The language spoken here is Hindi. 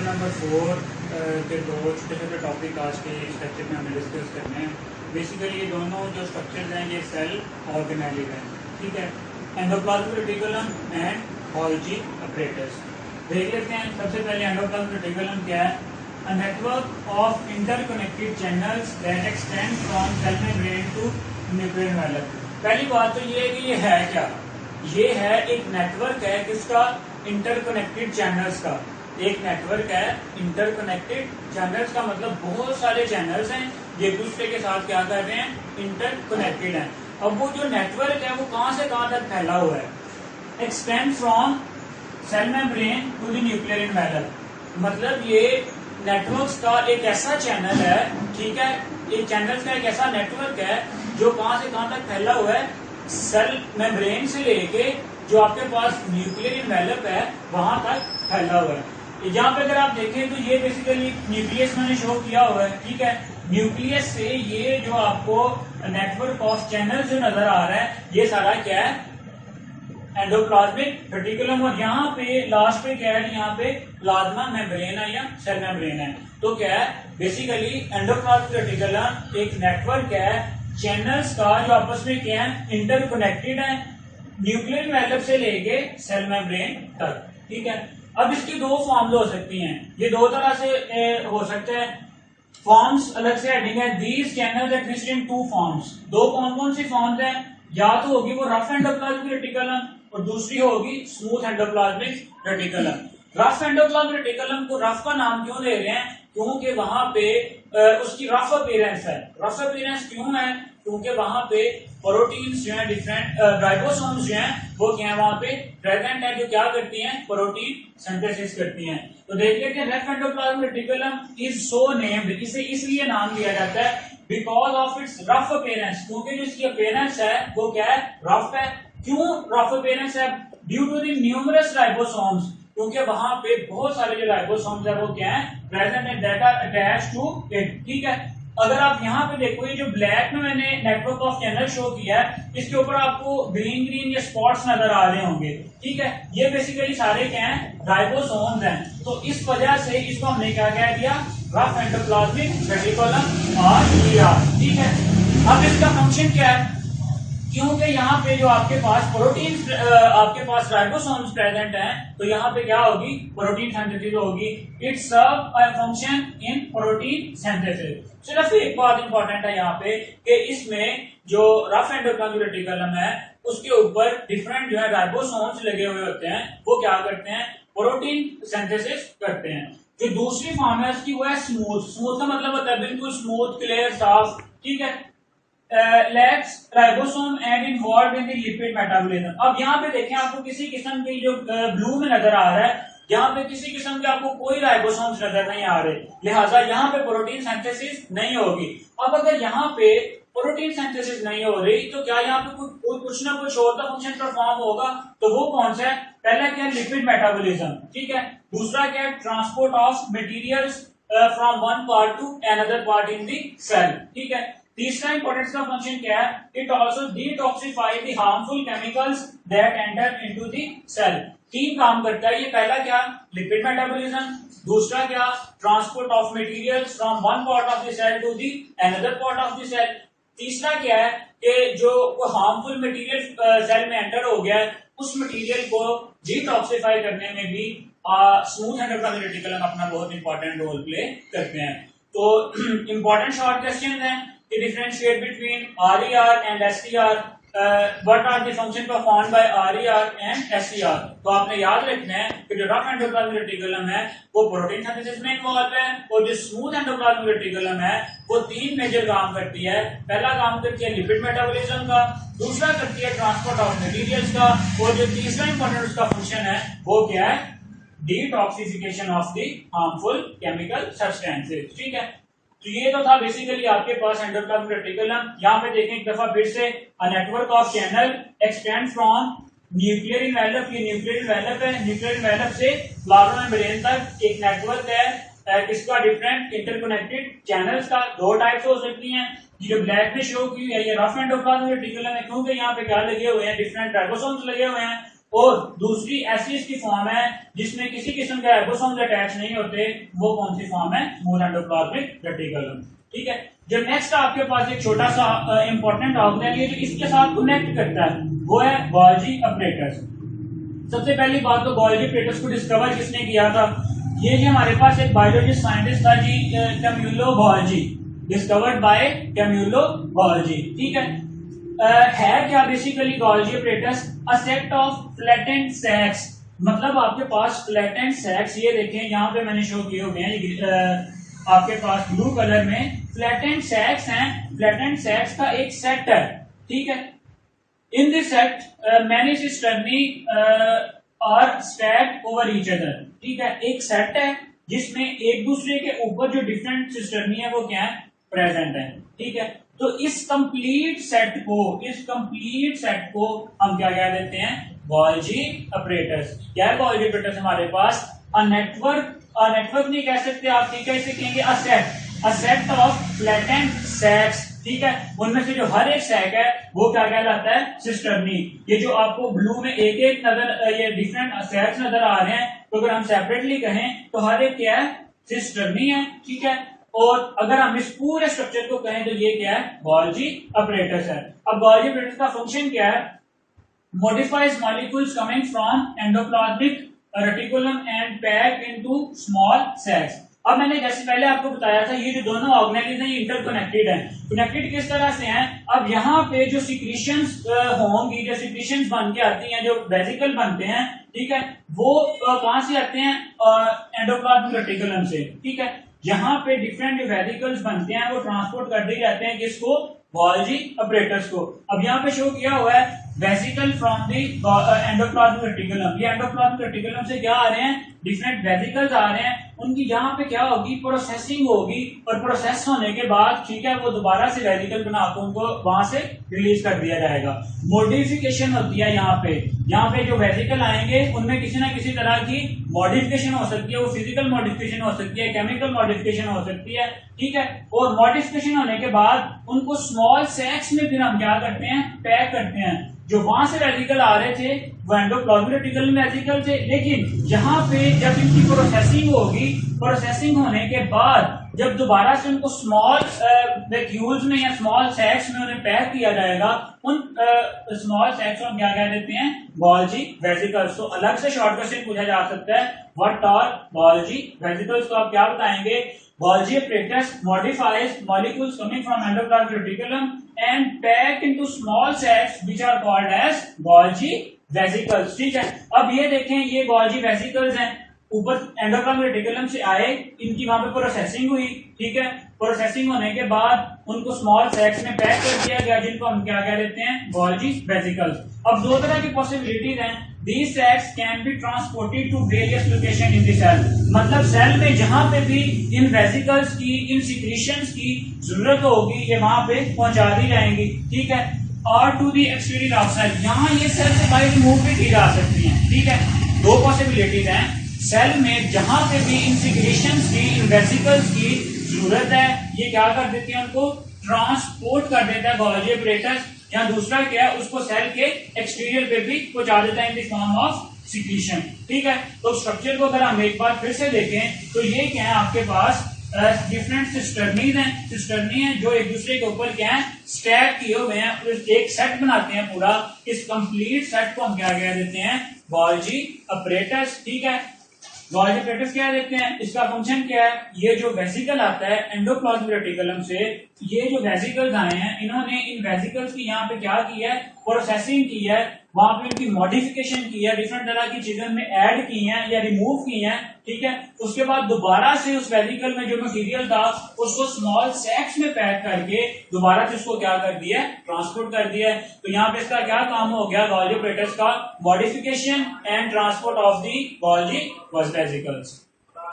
नंबर 4 के दो छोटे छोटे टॉपिक आज के इस लेक्चर में हमें डिस्कस करने हैं। बेसिकली ये दोनों जो स्ट्रक्चर्स हैं ये सेल ऑर्गेनेलिक हैं, ठीक है। Endoplasmic reticulum and Golgi apparatus देख लेते हैं। सबसे पहले एंडोप्लाज्मिक रेटिकुलम क्या है? A network of interconnected channels that extend from cell membrane to nuclear envelope। पहली बात तो ये है कि ये है क्या? ये है एक नेटवर्क है किसका? इंटरकनेक्टेड चैनल्स का। एक नेटवर्क है इंटरकनेक्टेड चैनल्स का, मतलब बहुत सारे चैनल्स हैं ये एक दूसरे के साथ क्या कर रहे हैं? इंटरकनेक्टेड हैं। अब वो जो नेटवर्क है वो कहां से कहां तक फैला हुआ है? Extend from cell membrane to the nuclear envelope. मतलब ये नेटवर्क्स का एक ऐसा चैनल है, ठीक है, ये चैनल्स का एक ऐसा नेटवर्क है जो कहां से कहां तक फैला हुआ है? सेल मेम्ब्रेन से लेके जो आपके पास न्यूक्लियर एनवेलप है वहां तक फैला हुआ है। यहाँ पे अगर आप देखें तो ये बेसिकली न्यूक्लियस मैंने शो किया हुआ है, ठीक है। न्यूक्लियस से ये जो आपको नेटवर्क ऑफ चैनल जो नजर आ रहा है ये सारा क्या है? Endoplasmic reticulum. और यहाँ पे लास्ट पे क्या है? यहाँ पे प्लाज्मा मेम्ब्रेन है या सेल मेम्ब्रेन है। तो क्या है? बेसिकली एंडोप्लाज्मिक रेटिकुलम एक नेटवर्क है चैनल्स का जो आपस में क्या है? इंटरकनेक्टेड है न्यूक्लियर एनवेलप से लेके सेल मेम्ब्रेन तक, ठीक है। अब इसकी दो फॉर्म्स हो सकती हैं, ये दो तरह से हो सकते हैं। फॉर्म्स अलग से हेडिंग है, these channels exist in two forms. दो कौन कौन सी फॉर्म्स हैं? या तो होगी वो रफ एंडोप्लाज्मिक रेटिकुलम और दूसरी होगी smooth endoplasmic reticulum. Rough endoplasmic reticulum को रफ का नाम क्यों दे रहे हैं? क्योंकि वहां पे उसकी रफ अपीयरेंस है। रफ अपीयरेंस क्यों है? क्योंकि वहां पे प्रोटीन्स जो है डिफरेंट राइबोसोम्स जो हैं वो क्या है वहां पे प्रेजेंट है, जो क्या करती हैं? प्रोटीन सिंथेसिस करती हैं। तो देख लेते हैं rough endoplasmic reticulum is so named, इसे इसलिए नाम दिया जाता है because of its rough appearance, क्योंकि जो इसकी अपीयरेंस है वो क्या है? रफ है। क्यों रफ अपीयरेंस है? Due to the numerous ribosomes, क्योंकि वहां पे बहुत सारे जो राइबोसोम्स है वो क्या है? प्रेजेंट है, that are attached to it, ठीक है। अगर आप यहाँ पे देखो ये जो ब्लैक में मैंने नेटवर्क ऑफ चैनल शो किया है इसके ऊपर आपको ग्रीन ग्रीन या स्पॉट्स नजर आ रहे होंगे, ठीक है। ये बेसिकली सारे क्या हैं? राइबोसोम्स हैं। तो इस वजह से इसको हमने क्या कह दिया? रफ एंडोप्लाज्मिक रेटिकुलम और ठीक है। अब इसका फंक्शन क्या है? क्योंकि यहाँ पे जो आपके पास प्रोटीन आपके पास राइबोसोम्स प्रेजेंट हैं तो यहाँ पे क्या होगी? प्रोटीन सिंथेसिस होगी। It serve a function in protein synthesis. सिर्फ एक बात इंपॉर्टेंट है यहाँ पे कि इसमें जो रफ एंडोप्लाज्मिक रेटिकुलम है उसके ऊपर डिफरेंट जो है राइबोसोम्स लगे हुए होते हैं, वो क्या करते हैं? प्रोटीन सिंथेसिस करते हैं। जो दूसरी फॉर्म है उसकी वो है स्मूथ। स्मूथ का मतलब होता है बिल्कुल स्मूथ, क्लियर, साफ, ठीक है। lacks ribosome and involved in the lipid metabolism। अब यहाँ पे देखें आपको किसी किस्म की जो ब्लू में नजर आ रहा है यहाँ पे किसी किस्म के आपको कोई राइबोसोम्स नजर नहीं आ रहे, लिहाजा यहाँ पे प्रोटीन सिंथेसिस नहीं होगी। अब अगर यहाँ पे प्रोटीन सिंथेसिस नहीं हो रही तो क्या यहाँ पे कुछ ना कुछ और का फंक्शन परफॉर्म होगा। तो वो कौन सा है? पहला क्या है? लिपिड मेटाबॉलिज्म, ठीक है। दूसरा क्या है? Transport of materials from one part to another part in the cell, ठीक है। तीसरा इंपॉर्टेंस का फंक्शन क्या है? It also detoxify the harmful chemicals that enter into the cell. तीन काम करता है ये। पहला क्या? Lipid metabolism. दूसरा क्या? Transport of materials from one part of the cell to the another part of the cell. तीसरा क्या है कि जो हार्मफुल मटेरियल सेल में एंटर हो गया है उस मटेरियल को डिटॉक्सिफाई करने में भी स्मूथ एंडोप्लाज्मिक रेटिकुलम अपना बहुत इंपॉर्टेंट रोल प्ले करते हैं। तो इंपॉर्टेंट शॉर्ट क्वेश्चन है to differentiate between RER and SER. What are the function performed by RER and SER? तो आपने याद रखना है कि जो रफ एंडोप्लाज्मिक रेटिकुलम है वो प्रोटीन सिंथेसिस में इन्वॉल्व है और जो स्मूथ एंडोप्लाज्मिक रेटिकुलम है वो तीन मेजर काम करती है। पहला काम करती है लिपिड मेटाबॉलिज्म का, दूसरा करती है ट्रांसपोर्ट ऑफ मटेरियल्स का और जो तीसरा इंपॉर्टेंट उसका फंक्शन है वो क्या है? Detoxification of the harmful chemical substances, ठीक है। तो ये तो था बेसिकली आपके पास एंडोप्लाज्मिक रेटिकुलम। यहाँ पे देखें एक दफा फिर से, a network of channel extend from nuclear envelope. ये न्यूक्लियर एनवेलप है, न्यूक्लियर एनवेलप से प्लाज्मा मेम्ब्रेन तक एक नेटवर्क है किसका? डिफरेंट इंटरकनेक्टेड चैनल्स का। दो टाइप्स हो सकती हैं। ये जो ब्लैक में शो की है ये रफ एंडोप्लाज्मिक रेटिकुलम है क्योंकि यहाँ पे क्या लगे हुए हैं? डिफरेंट राइबोसोम्स लगे हुए हैं। और दूसरी ऐसी इसकी फॉर्म है जिसमें किसी किस्म के राइबोसोम्स अटैच नहीं होते, वो कौन सी फॉर्म है? Smooth endoplasmic reticulum. ठीक है, जो नेक्स्ट आपके पास एक छोटा सा इंपॉर्टेंट ऑर्गेनेल है जो इसके साथ कनेक्ट करता है, वो है गोल्जी अपरेटस। सबसे पहली बात तो गोल्जी अपरेटस को डिस्कवर किसने किया था? ये जो हमारे पास एक बायोलॉजिस्ट साइंटिस्ट था जी, Camillo Golgi, discovered by Camillo Golgi. ठीक है क्या basically Golgi apparatus? A set of flattened sacs, मतलब आपके पास फ्लैटेंड सैक्स, ये देखें यहाँ पे मैंने शो किए हुए हैं, आपके पास ब्लू कलर में फ्लैटेंड सैक्स हैं। फ्लैटेंड सैक्स का एक सेट है। ठीक है, in this set many cisternae are stacked over each other. ठीक है, एक सेट है जिसमें एक दूसरे के ऊपर जो डिफरेंट सिस्टर्नी है वो क्या है? प्रेजेंट है। ठीक है, तो इस कंप्लीट सेट को हम क्या कह देते हैं? Golgi apparatus. क्या है गोल्जी अपरेटस? हमारे पास अ नेटवर्क नहीं कह सकते आप, ठीक है, इसे कहेंगे अ सेट ऑफ फ्लैटेंड सैक्स। ठीक है, उनमें से जो हर एक सैक है वो क्या कहलाता है? सिस्टर्नी। ये जो आपको ब्लू में एक एक नजर, ये डिफरेंट सैक्स नजर आ रहे हैं, तो अगर हम सेपरेटली कहें तो हर एक क्या है? सिस्टर्नी है। ठीक है, और अगर हम इस पूरे स्ट्रक्चर को कहें तो ये क्या है? गोल्जी अपरेटस है। अब गोल्जी अपरेटस का फंक्शन क्या है? Modifies molecules coming from endoplasmic reticulum and pack into small sacs. अब मैंने जैसे पहले आपको बताया था, ये जो दोनों ऑर्गेनेल्स हैं ये इंटरकनेक्टेड हैं। कनेक्टेड किस तरह से हैं? अब यहाँ पे जो सिक्रीशंस होंगी, जो सिक्रीशंस बन के आती हैं, जो वेसिकल बनते हैं, ठीक है, वो कहां से आते हैं? एंडोप्लाज्मिक रेटिकुलम से। ठीक है, यहाँ पे डिफरेंट जो वेसिकल्स बनते हैं वो ट्रांसपोर्ट कर दिए जाते हैं किसको? गोल्जी अपरेटस को। अब यहाँ पे शो किया हुआ है vesicle from the endoplasmic reticulum. ये एंडोप्लाज्मिक रेटिकुलम से क्या आ रहे हैं? डिफरेंट वेसिकल्स आ रहे हैं। उनकी यहाँ पे क्या होगी? प्रोसेसिंग होगी, और प्रोसेस होने के बाद, ठीक है, वो दोबारा से वेसिकल बनाकर उनको वहां से रिलीज कर दिया जाएगा। मॉडिफिकेशन होती है यहाँ पे जो वेसिकल आएंगे उनमें किसी ना किसी तरह की मॉडिफिकेशन हो सकती है। वो फिजिकल मॉडिफिकेशन हो सकती है, केमिकल मॉडिफिकेशन हो सकती है। ठीक है, और मॉडिफिकेशन होने के बाद उनको स्मॉल सैक्स में फिर हम क्या करते हैं? पैक करते हैं। जो वहां से वेसिकल आ रहे थे वो एंडोप्लाज्मिक रेटिकुलम में वेसिकल थे, लेकिन यहाँ पे जब इनकी प्रोसेसिंग होगी, प्रोसेसिंग होने के बाद जब दोबारा से उनको स्मॉल वैक्यूल्स में या स्मॉल सैक्स में उन्हें पैक किया जाएगा, उन स्मॉल सैक्स को हम क्या कह देते हैं? Golgi vesicles. तो अलग से शॉर्ट क्वेश्चन पूछा जा सकता है, व्हाट आर गोल्जी वेसिकल्स? तो आप क्या बताएंगे? Golgi apparatus modifies molecules coming from endoplasmic reticulum and packed into small sacs which are called as Golgi vesicles। ठीक है, अब ये देखें, ये Golgi vesicles हैं, ऊपर एंडोप्लाज्मिक रेटिकुलम से आए, इनकी वहां पे प्रोसेसिंग हुई। ठीक है, प्रोसेसिंग होने के बाद उनको स्मॉल सैक्स में पैक कर दिया गया, जिनको हम क्या कह देते हैं? Golgi vesicles। अब दो तरह की पॉसिबिलिटीज हैं। These sacs can be transported to various location in the cell। मतलब सेल में जहां पे भी इन वेसिकल्स की, इन सिक्रीशंस की जरूरत होगी, ये वहां पे पहुंचा दी जाएंगी। ठीक है, और to the exterior of cell, यहाँ ये सेल से बाहर रिमूव भी की जा सकती हैं। ठीक है, दो पॉसिबिलिटीज हैं। सेल में जहां पे भी इन सिक्रीशंस की, इन वेसिकल्स की जरूरत है, ये क्या कर देती है? उनको ट्रांसपोर्ट कर देता है गोल्जी अपरेटस। या दूसरा क्या है? उसको सेल के एक्सटीरियर पे भी पहुंचा देता है in the form of secretion. ठीक है, तो स्ट्रक्चर को अगर हम एक बार फिर से देखें तो ये क्या है? आपके पास डिफरेंट सिस्टर्नीज हैं, सिस्टर्नी है जो एक दूसरे के ऊपर क्या है? स्टैक किए हुए हैं, एक सेट बनाते हैं पूरा। इस कंप्लीट सेट को हम क्या कह देते हैं? Golgi apparatus. ठीक है, गोल्जी अपरेटस क्या देते हैं? इसका फंक्शन क्या है? ये जो वेसिकल आता है एंडोप्लाज्मिक रेटिकुलम से, ये जो वेसिकल्स आए हैं, इन्होंने इन वेसिकल्स की यहाँ पे क्या की है? प्रोसेसिंग की है, वहां पे इनकी मॉडिफिकेशन की है, डिफरेंट तरह की चीजें में ऐड की हैं या रिमूव की हैं। ठीक है, उसके बाद दोबारा से उस वेसिकल में जो मटेरियल था उसको स्मॉल सैक्स में पैक करके दोबारा से उसको क्या कर दिया? ट्रांसपोर्ट कर दिया। तो यहाँ पे इसका क्या काम हो गया? गोल्जी अपरेटस का modification and transport of the Golgi vesicles.